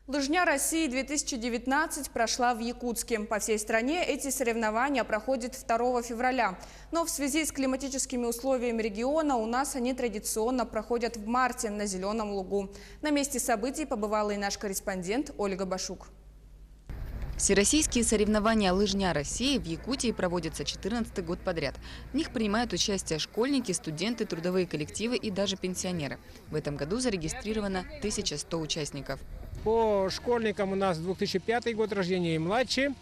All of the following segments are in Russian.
Лыжня России 2019 прошла в Якутске. По всей стране эти соревнования проходят 2 февраля. Но в связи с климатическими условиями региона у нас они традиционно проходят в марте на Зеленом лугу. На месте событий побывала и наш корреспондент Ольга Башук. Всероссийские соревнования «Лыжня России» в Якутии проводятся 14-й год подряд. В них принимают участие школьники, студенты, трудовые коллективы и даже пенсионеры. В этом году зарегистрировано 1100 участников. По школьникам у нас 2005 год рождения и младшие.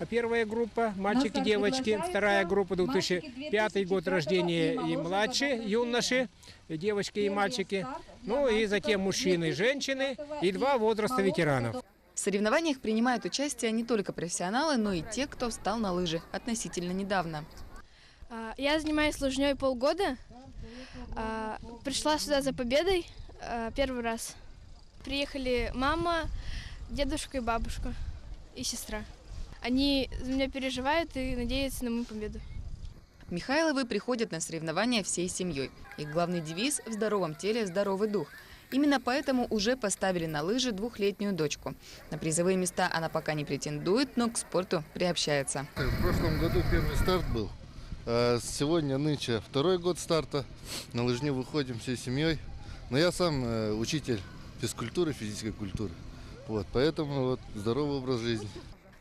Первая группа – мальчики, девочки. Вторая группа – 2005 год рождения и младшие, юноши, девочки и мальчики. Ну и затем мужчины и женщины и 2 возраста ветеранов. В соревнованиях принимают участие не только профессионалы, но и те, кто встал на лыжи относительно недавно. Я занимаюсь лыжней полгода. Пришла сюда за победой первый раз. Приехали мама, дедушка и бабушка, и сестра. Они за меня переживают и надеются на мою победу. Михайловы приходят на соревнования всей семьей. Их главный девиз – в здоровом теле здоровый дух. Именно поэтому уже поставили на лыжи 2-летнюю дочку. На призовые места она пока не претендует, но к спорту приобщается. В прошлом году первый старт был. Сегодня, нынче, 2-й год старта. На лыжню выходим всей семьей. Но я сам учитель физкультуры, физической культуры. Поэтому здоровый образ жизни.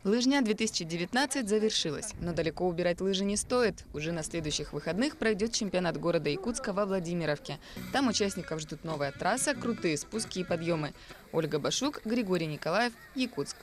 Лыжня 2019 завершилась, но далеко убирать лыжи не стоит. Уже на следующих выходных пройдет чемпионат города Якутска во Владимировке. Там участников ждут новая трасса, крутые спуски и подъемы. Ольга Башук, Григорий Николаев, Якутск.